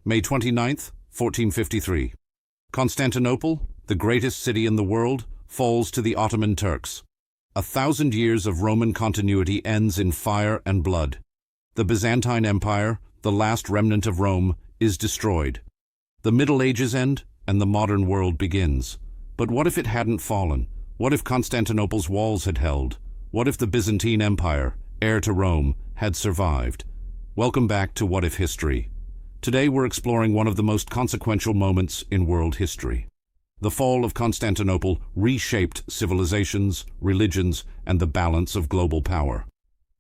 May 29th, 1453. Constantinople, the greatest city in the world, falls to the Ottoman Turks. 1,000 years of Roman continuity ends in fire and blood. The Byzantine Empire, the last remnant of Rome, is destroyed. The Middle Ages end, and the modern world begins. But what if it hadn't fallen? What if Constantinople's walls had held? What if the Byzantine Empire, heir to Rome, had survived? Welcome back to What If History. Today we're exploring one of the most consequential moments in world history. The fall of Constantinople reshaped civilizations, religions, and the balance of global power.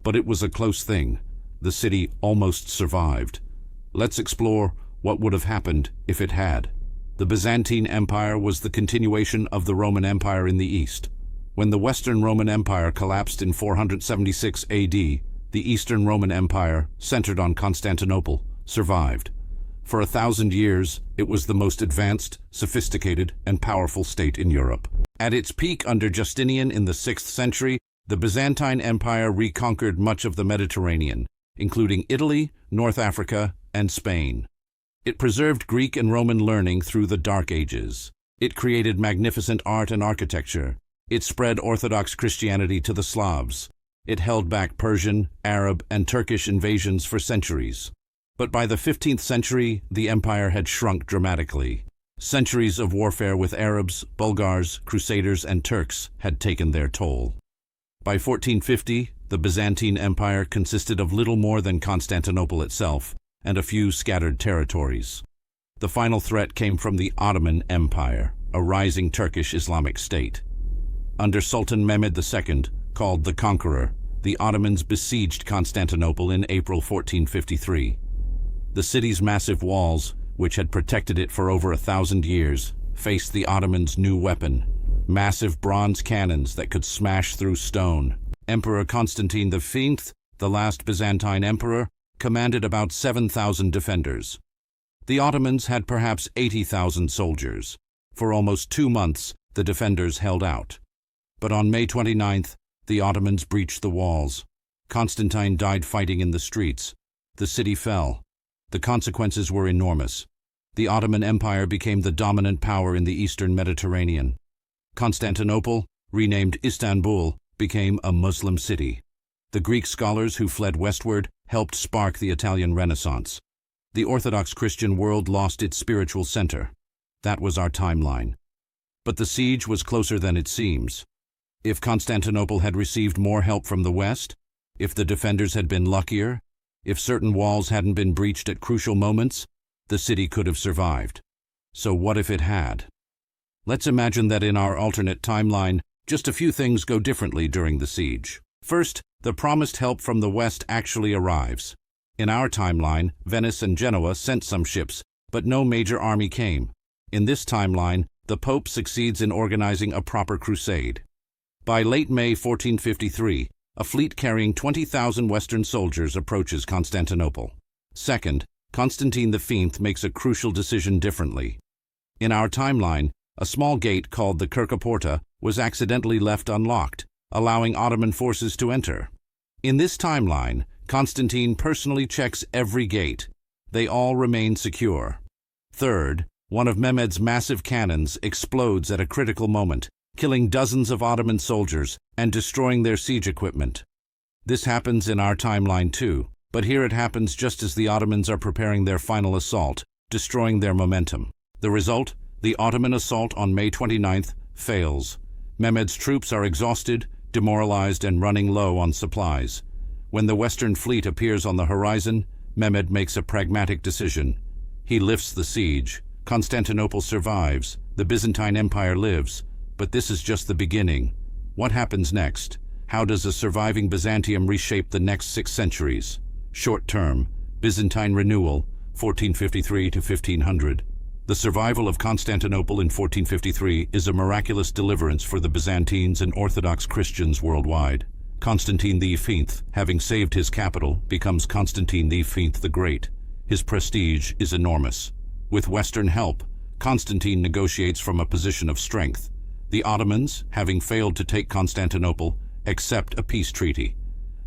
But it was a close thing. The city almost survived. Let's explore what would have happened if it had. The Byzantine Empire was the continuation of the Roman Empire in the East. When the Western Roman Empire collapsed in 476 AD, the Eastern Roman Empire, centered on Constantinople, survived. For 1,000 years, it was the most advanced, sophisticated, and powerful state in Europe. At its peak under Justinian in the 6th century, the Byzantine Empire reconquered much of the Mediterranean, including Italy, North Africa, and Spain. It preserved Greek and Roman learning through the Dark Ages. It created magnificent art and architecture. It spread Orthodox Christianity to the Slavs. It held back Persian, Arab, and Turkish invasions for centuries. But by the 15th century, the empire had shrunk dramatically. Centuries of warfare with Arabs, Bulgars, Crusaders, and Turks had taken their toll. By 1450, the Byzantine Empire consisted of little more than Constantinople itself, and a few scattered territories. The final threat came from the Ottoman Empire, a rising Turkish Islamic state. Under Sultan Mehmed II, called the Conqueror, the Ottomans besieged Constantinople in April 1453. The city's massive walls, which had protected it for over 1,000 years, faced the Ottomans' new weapon, massive bronze cannons that could smash through stone. Emperor Constantine V, the last Byzantine emperor, commanded about 7,000 defenders. The Ottomans had perhaps 80,000 soldiers. For almost 2 months, the defenders held out. But on May 29th, the Ottomans breached the walls. Constantine died fighting in the streets. The city fell. The consequences were enormous. The Ottoman Empire became the dominant power in the eastern Mediterranean. Constantinople, renamed Istanbul, became a Muslim city. The Greek scholars who fled westward helped spark the Italian Renaissance. The Orthodox Christian world lost its spiritual center. That was our timeline. But the siege was closer than it seems. If Constantinople had received more help from the West, if the defenders had been luckier, if certain walls hadn't been breached at crucial moments, the city could have survived. So what if it had? Let's imagine that in our alternate timeline, just a few things go differently during the siege. First, the promised help from the West actually arrives. In our timeline, Venice and Genoa sent some ships, but no major army came. In this timeline, the Pope succeeds in organizing a proper crusade. By late May 1453, a fleet carrying 20,000 Western soldiers approaches Constantinople. Second, Constantine V makes a crucial decision differently. In our timeline, a small gate called the Kirkaporta was accidentally left unlocked, allowing Ottoman forces to enter. In this timeline, Constantine personally checks every gate. They all remain secure. Third, one of Mehmed's massive cannons explodes at a critical moment, killing dozens of Ottoman soldiers and destroying their siege equipment. This happens in our timeline too, but here it happens just as the Ottomans are preparing their final assault, destroying their momentum. The result? The Ottoman assault on May 29th fails. Mehmed's troops are exhausted, demoralized, and running low on supplies. When the Western fleet appears on the horizon, Mehmed makes a pragmatic decision. He lifts the siege. Constantinople survives. The Byzantine Empire lives. But this is just the beginning. What happens next? How does a surviving Byzantium reshape the next 6 centuries? Short term, Byzantine renewal, 1453 to 1500. The survival of Constantinople in 1453 is a miraculous deliverance for the Byzantines and Orthodox Christians worldwide. Constantine V, having saved his capital, becomes Constantine V the Great. His prestige is enormous. With Western help, Constantine negotiates from a position of strength. The Ottomans, having failed to take Constantinople, accept a peace treaty.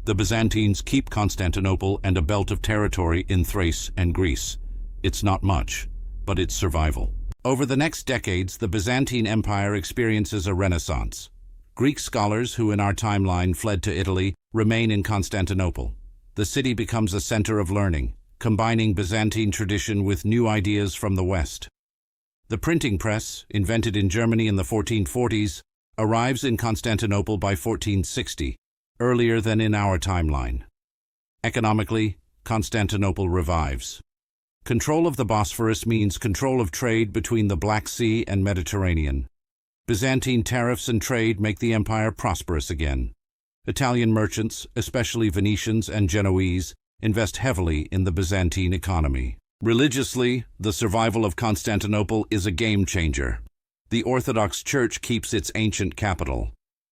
The Byzantines keep Constantinople and a belt of territory in Thrace and Greece. It's not much, but it's survival. Over the next decades, the Byzantine Empire experiences a renaissance. Greek scholars who in our timeline fled to Italy remain in Constantinople. The city becomes a center of learning, combining Byzantine tradition with new ideas from the West. The printing press, invented in Germany in the 1440s, arrives in Constantinople by 1460, earlier than in our timeline. Economically, Constantinople revives. Control of the Bosphorus means control of trade between the Black Sea and Mediterranean. Byzantine tariffs and trade make the empire prosperous again. Italian merchants, especially Venetians and Genoese, invest heavily in the Byzantine economy. Religiously, the survival of Constantinople is a game changer. The Orthodox Church keeps its ancient capital.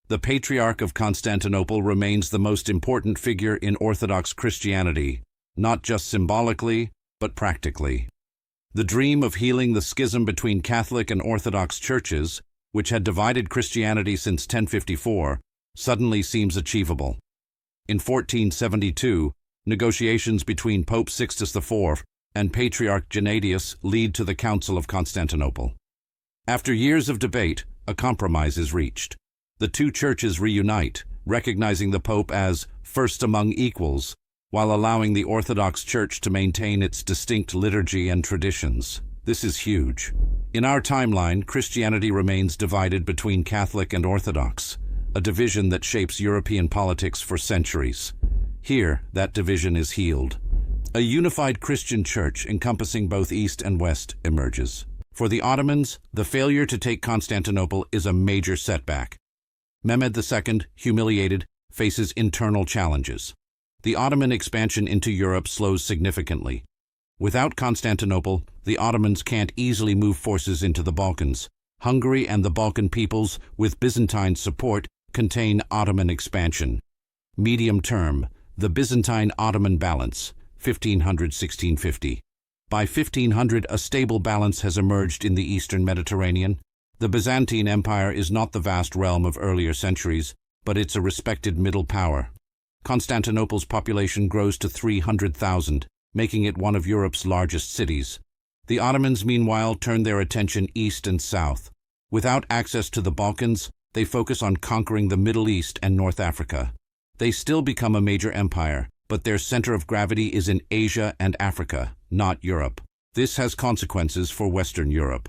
The Patriarch of Constantinople remains the most important figure in Orthodox Christianity, not just symbolically, but practically. The dream of healing the schism between Catholic and Orthodox churches, which had divided Christianity since 1054, suddenly seems achievable. In 1472, negotiations between Pope Sixtus IV and Patriarch Gennadius lead to the Council of Constantinople. After years of debate, a compromise is reached. The two churches reunite, recognizing the Pope as first among equals, while allowing the Orthodox Church to maintain its distinct liturgy and traditions. This is huge. In our timeline, Christianity remains divided between Catholic and Orthodox, a division that shapes European politics for centuries. Here, that division is healed. A unified Christian church encompassing both East and West emerges. For the Ottomans, the failure to take Constantinople is a major setback. Mehmed II, humiliated, faces internal challenges. The Ottoman expansion into Europe slows significantly. Without Constantinople, the Ottomans can't easily move forces into the Balkans. Hungary and the Balkan peoples, with Byzantine support, contain Ottoman expansion. Medium term, the Byzantine-Ottoman balance, 1500–1650. By 1500, a stable balance has emerged in the eastern Mediterranean. The Byzantine Empire is not the vast realm of earlier centuries, but it's a respected middle power. Constantinople's population grows to 300,000, making it one of Europe's largest cities. The Ottomans, meanwhile, turn their attention east and south. Without access to the Balkans, they focus on conquering the Middle East and North Africa. They still become a major empire, but their center of gravity is in Asia and Africa, not Europe. This has consequences for Western Europe.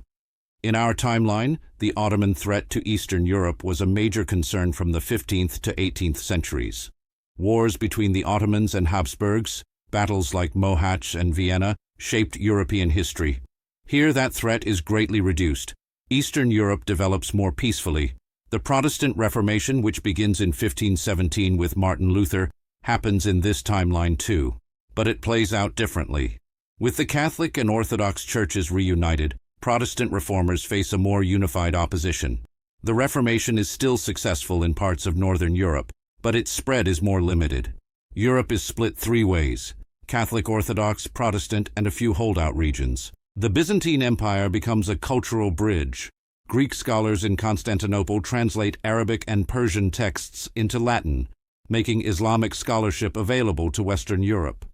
In our timeline, the Ottoman threat to Eastern Europe was a major concern from the 15th to 18th centuries. Wars between the Ottomans and Habsburgs, battles like Mohacs and Vienna, shaped European history. Here that threat is greatly reduced. Eastern Europe develops more peacefully. The Protestant Reformation, which begins in 1517 with Martin Luther, happens in this timeline too, but it plays out differently. With the Catholic and Orthodox churches reunited, Protestant reformers face a more unified opposition. The Reformation is still successful in parts of Northern Europe, but its spread is more limited. Europe is split three ways: Catholic, Orthodox, Protestant, and a few holdout regions. The Byzantine Empire becomes a cultural bridge. Greek scholars in Constantinople translate Arabic and Persian texts into Latin, making Islamic scholarship available to Western Europe.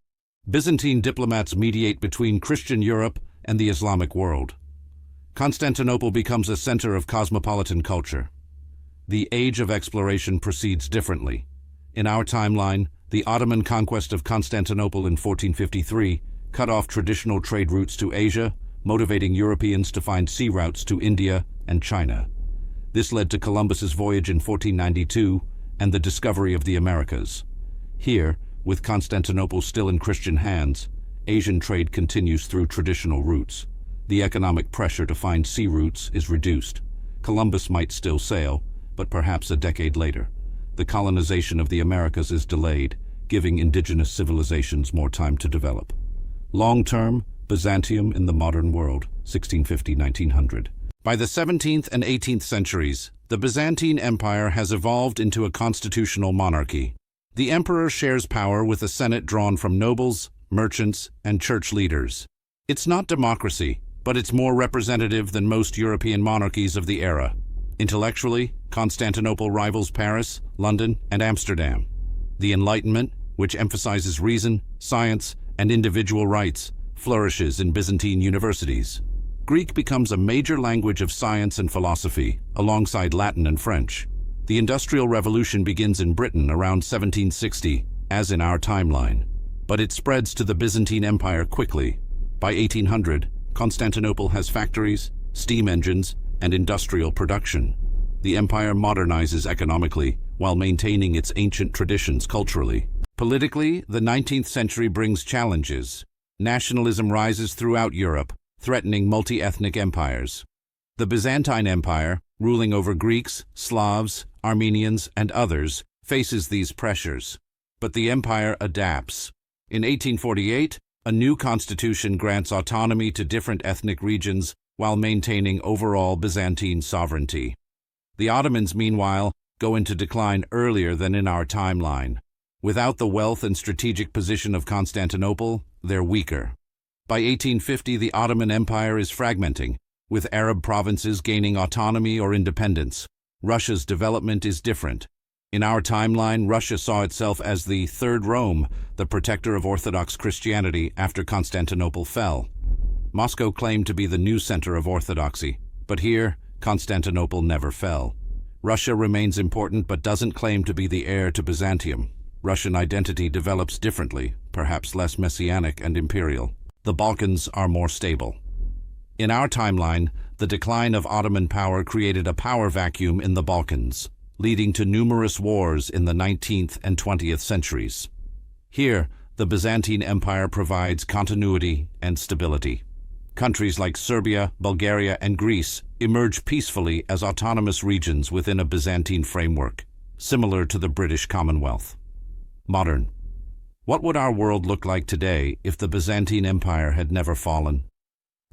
Byzantine diplomats mediate between Christian Europe and the Islamic world. Constantinople becomes a center of cosmopolitan culture. The age of exploration proceeds differently. In our timeline, the Ottoman conquest of Constantinople in 1453 cut off traditional trade routes to Asia, motivating Europeans to find sea routes to India and China. This led to Columbus's voyage in 1492 and the discovery of the Americas. Here, with Constantinople still in Christian hands, Asian trade continues through traditional routes. The economic pressure to find sea routes is reduced. Columbus might still sail, but perhaps a decade later. The colonization of the Americas is delayed, giving indigenous civilizations more time to develop. Long-term, Byzantium in the modern world, 1650–1900. By the 17th and 18th centuries, the Byzantine Empire has evolved into a constitutional monarchy. The emperor shares power with a senate drawn from nobles, merchants, and church leaders. It's not democracy, but it's more representative than most European monarchies of the era. Intellectually, Constantinople rivals Paris, London, and Amsterdam. The Enlightenment, which emphasizes reason, science, and individual rights, flourishes in Byzantine universities. Greek becomes a major language of science and philosophy, alongside Latin and French. The Industrial Revolution begins in Britain around 1760, as in our timeline. But it spreads to the Byzantine Empire quickly. By 1800, Constantinople has factories, steam engines, and industrial production. The empire modernizes economically, while maintaining its ancient traditions culturally. Politically, the 19th century brings challenges. Nationalism rises throughout Europe, threatening multi-ethnic empires. The Byzantine Empire, ruling over Greeks, Slavs, Armenians, and others, faces these pressures. But the empire adapts. In 1848, a new constitution grants autonomy to different ethnic regions while maintaining overall Byzantine sovereignty. The Ottomans, meanwhile, go into decline earlier than in our timeline. Without the wealth and strategic position of Constantinople, they're weaker. By 1850, the Ottoman Empire is fragmenting, with Arab provinces gaining autonomy or independence. Russia's development is different. In our timeline, Russia saw itself as the Third Rome, the protector of Orthodox Christianity after Constantinople fell. Moscow claimed to be the new center of Orthodoxy, but here, Constantinople never fell. Russia remains important but doesn't claim to be the heir to Byzantium. Russian identity develops differently, perhaps less messianic and imperial. The Balkans are more stable. In our timeline, the decline of Ottoman power created a power vacuum in the Balkans, leading to numerous wars in the 19th and 20th centuries. Here, the Byzantine Empire provides continuity and stability. Countries like Serbia, Bulgaria, and Greece emerge peacefully as autonomous regions within a Byzantine framework, similar to the British Commonwealth. Modern. What would our world look like today if the Byzantine Empire had never fallen?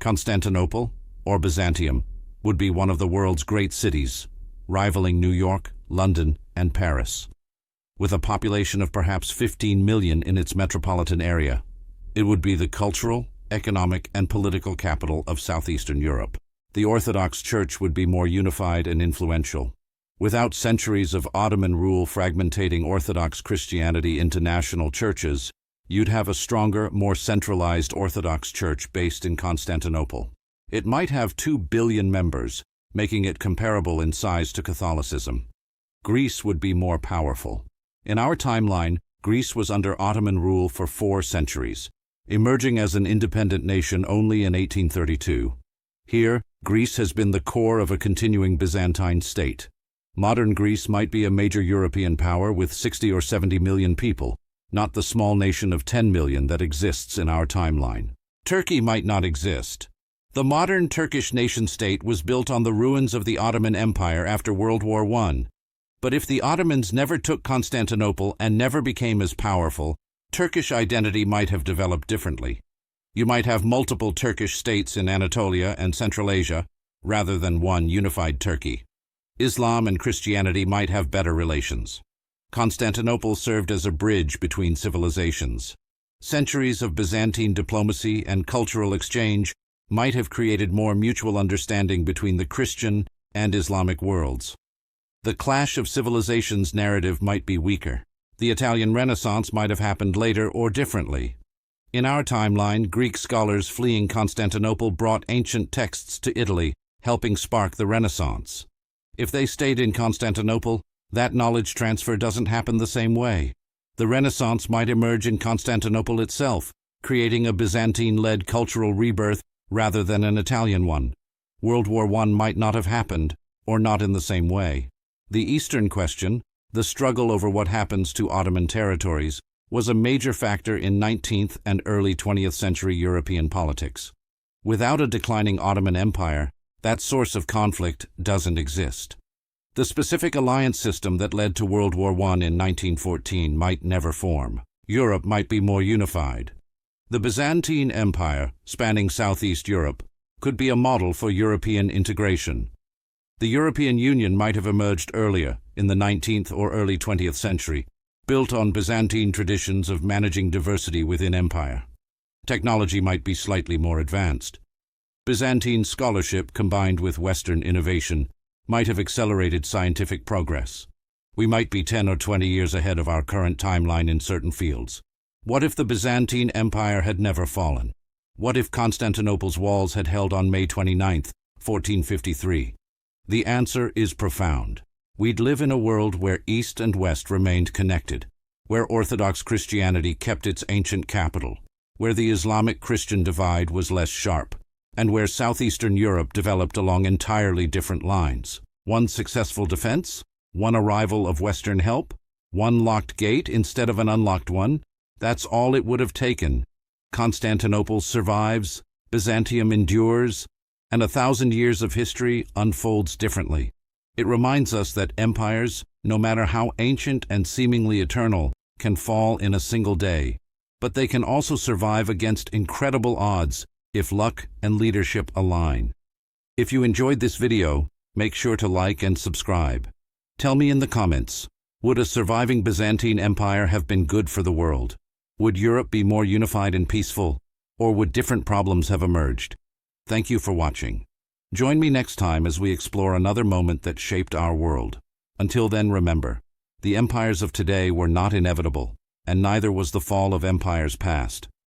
Constantinople, or Byzantium, would be one of the world's great cities, rivaling New York, London, and Paris. With a population of perhaps 15 million in its metropolitan area, it would be the cultural, economic, and political capital of southeastern Europe. The Orthodox Church would be more unified and influential. Without centuries of Ottoman rule fragmentating Orthodox Christianity into national churches, you'd have a stronger, more centralized Orthodox Church based in Constantinople. It might have 2 billion members, making it comparable in size to Catholicism. Greece would be more powerful. In our timeline, Greece was under Ottoman rule for 4 centuries, emerging as an independent nation only in 1832. Here, Greece has been the core of a continuing Byzantine state. Modern Greece might be a major European power with 60 or 70 million people, not the small nation of 10 million that exists in our timeline. Turkey might not exist. The modern Turkish nation-state was built on the ruins of the Ottoman Empire after World War I. But if the Ottomans never took Constantinople and never became as powerful, Turkish identity might have developed differently. You might have multiple Turkish states in Anatolia and Central Asia, rather than one unified Turkey. Islam and Christianity might have better relations. Constantinople served as a bridge between civilizations. Centuries of Byzantine diplomacy and cultural exchange might have created more mutual understanding between the Christian and Islamic worlds. The clash of civilizations narrative might be weaker. The Italian Renaissance might have happened later or differently. In our timeline, Greek scholars fleeing Constantinople brought ancient texts to Italy, helping spark the Renaissance. If they stayed in Constantinople, that knowledge transfer doesn't happen the same way. The Renaissance might emerge in Constantinople itself, creating a Byzantine-led cultural rebirth rather than an Italian one. World War I might not have happened, or not in the same way. The Eastern question, the struggle over what happens to Ottoman territories, was a major factor in 19th and early 20th century European politics. Without a declining Ottoman Empire, that source of conflict doesn't exist. The specific alliance system that led to World War I in 1914 might never form. Europe might be more unified. The Byzantine Empire, spanning Southeast Europe, could be a model for European integration. The European Union might have emerged earlier, in the 19th or early 20th century, built on Byzantine traditions of managing diversity within empire. Technology might be slightly more advanced. Byzantine scholarship combined with Western innovation might have accelerated scientific progress. We might be 10 or 20 years ahead of our current timeline in certain fields. What if the Byzantine Empire had never fallen? What if Constantinople's walls had held on May 29, 1453? The answer is profound. We'd live in a world where East and West remained connected, where Orthodox Christianity kept its ancient capital, where the Islamic-Christian divide was less sharp, and where southeastern Europe developed along entirely different lines. One successful defense, one arrival of Western help, one locked gate instead of an unlocked one. That's all it would have taken. Constantinople survives, Byzantium endures, and 1,000 years of history unfolds differently. It reminds us that empires, no matter how ancient and seemingly eternal, can fall in a single day. But they can also survive against incredible odds if luck and leadership align. If you enjoyed this video, make sure to like and subscribe. Tell me in the comments, would a surviving Byzantine Empire have been good for the world? Would Europe be more unified and peaceful, or would different problems have emerged? Thank you for watching. Join me next time as we explore another moment that shaped our world. Until then, remember, the empires of today were not inevitable, and neither was the fall of empires past.